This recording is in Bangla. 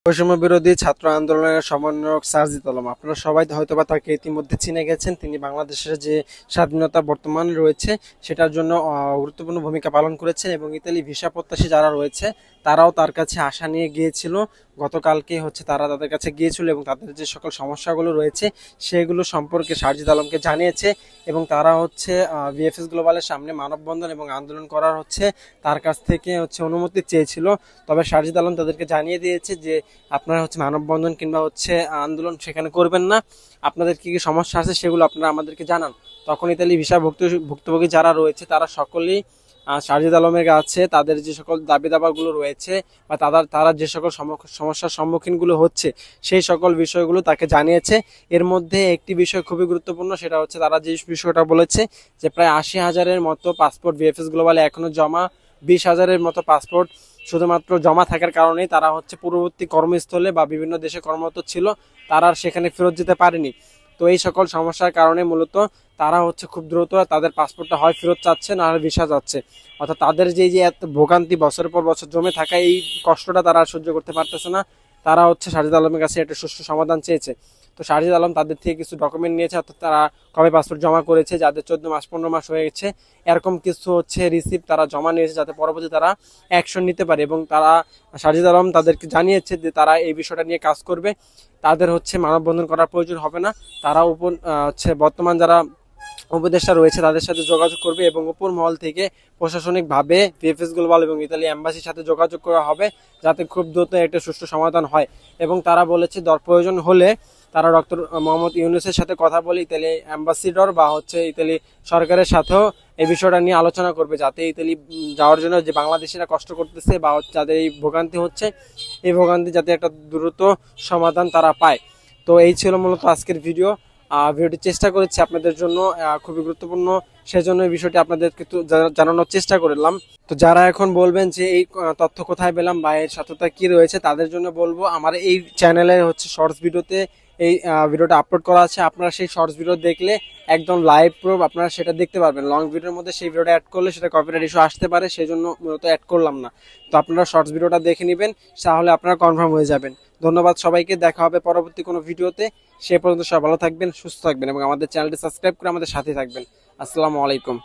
বৈষম্য বিরোধী ছাত্র আন্দোলনের সমন্বয়ক সারজিদ আলম, আপনারা সবাই হয়তোবা তাকে ইতিমধ্যে চিনে গেছেন। তিনি বাংলাদেশের যে স্বাধীনতা বর্তমান রয়েছে সেটার জন্য গুরুত্বপূর্ণ ভূমিকা পালন করেছেন এবং ইতালি ভিসা প্রত্যাশী যারা রয়েছে তারাও তার কাছে আশা নিয়ে গিয়েছিল। গতকালকে তারা তাদের কাছে গিয়েছিল এবং তাদের যে সকল সমস্যাগুলো রয়েছে সেগুলো সম্পর্কে সারজিদ আলমকে জানিয়েছে এবং তারা ভিএফএস গ্লোবালের সামনে মানববন্ধন এবং আন্দোলন করার তার কাছ থেকে অনুমতি চেয়েছিল। তবে সারজিদ আলম তাদেরকে জানিয়ে দিয়েছে যে আপনারা মানববন্ধন কিংবা আন্দোলন সেখানে করবেন না, আপনাদের কি কি সমস্যা আছে সেগুলো আপনারা আমাদেরকে জানান। তখন ইতালি ভিসা ভুক্তভোগী যারা রয়েছে তারা সকলেই সারজিদ আলমের কাছে তাদের যে সকল দাবি দাবাগুলো রয়েছে বা তারা যে সকল সমস্যার সম্মুখীন গুলো হচ্ছে সেই সকল বিষয়গুলো তাকে জানিয়েছে। এর মধ্যে একটি বিষয় খুবই গুরুত্বপূর্ণ, সেটা তারা যে বিষয়টা বলেছে যে প্রায় ৮০,০০০-এর মতো পাসপোর্ট ভিএফএস গ্লোবালে এখনো জমা, ২০,০০০-এর মতো পাসপোর্ট শুধুমাত্র জমা থাকার কারণেই তারা পূর্ববর্তী কর্মস্থলে বা বিভিন্ন দেশে কর্মরত ছিল, তারা আর সেখানে ফেরত যেতে পারেনি। তো এই সকল সমস্যার কারণে মূলত তারা খুব দ্রুত তাদের পাসপোর্টটা হয় ফেরত চাচ্ছে না আর ভিসা যাচ্ছে। অর্থাৎ তাদের যে এত ভোগান্তি বছরের পর বছর জমে থাকা এই কষ্টটা তারা সহ্য করতে পারতেছে না। তারা সারজিদ আলমের কাছে একটা সুষ্ঠু সমাধান চেয়েছে। তো সারজিদ আলম তাদের থেকে কিছু ডকুমেন্ট নিয়েছে, অর্থাৎ তারা কবে পাসপোর্ট জমা করেছে, যাদের 14 মাস 15 মাস হয়ে গেছে এরকম কিছু রিসিপ্ট তারা জমা নিয়েছে, যাতে পরবর্তী তারা অ্যাকশন নিতে পারে। এবং তারা সারজিদ আলম তাদেরকে জানিয়েছে যে তারা এই বিষয়টা নিয়ে কাজ করবে, তাদের মানববন্ধন করার প্রয়োজন হবে না। তারা বর্তমান যারা উপদেষ্টা রয়েছে তাদের সাথে যোগাযোগ করবে এবং উপর মহল থেকে প্রশাসনিকভাবে ভিএফএস গ্লোবাল এবং ইতালি এম্বাসির সাথে যোগাযোগ করা হবে, যাতে খুব দ্রুত একটা সুষ্ঠু সমাধান হয়। এবং তারা বলেছে প্রয়োজন হলে তারা ডক্টর মোহাম্মদ ইউনূসের সাথে কথা বলে ইতালি অ্যাম্বাসিডর বা ইতালি সরকারের সাথেও এই বিষয়টা নিয়ে আলোচনা করবে, যাতে ইতালি যাওয়ার জন্য যে বাংলাদেশিরা কষ্ট করতেছে বা যাদের এই ভোগান্তি এই ভোগান্তি যাতে একটা দ্রুত সমাধান তারা পায়। তো এই ছিল মূলত আজকের ভিডিওটি চেষ্টা করেছি আপনাদের জন্য খুবই গুরুত্বপূর্ণ, সেজন্য এই বিষয়টি আপনাদেরকে জানানোর চেষ্টা করলাম। তো যারা এখন বলবেন যে এই তথ্য কোথায় পেলাম বা এর সত্যতা কি রয়েছে, তাদের জন্য বলবো আমার এই চ্যানেলে শর্টস ভিডিওতে এই ভিডিওটা আপলোড করা আছে। আপনারা সেই শর্টস ভিডিও দেখলে একদম লাইভ প্রুফ আপনারা সেটা দেখতে পারবেন। লং ভিডিওর মধ্যে সেই ভিডিওটা অ্যাড করলে সেটা কপিরাইট ইস্যু আসতে পারে, সেই জন্য মূলত অ্যাড করলাম না। তো আপনারা শর্টস ভিডিওটা দেখে নেবেন, তাহলে আপনারা কনফার্ম হয়ে যাবেন। ধন্যবাদ সবাইকে, দেখা হবে পরবর্তী কোনো ভিডিওতে। সে পর্যন্ত সবাই ভালো থাকবেন, সুস্থ থাকবেন এবং আমাদের চ্যানেলটি সাবস্ক্রাইব করে আমাদের সাথে থাকবেন। আসসালামু আলাইকুম।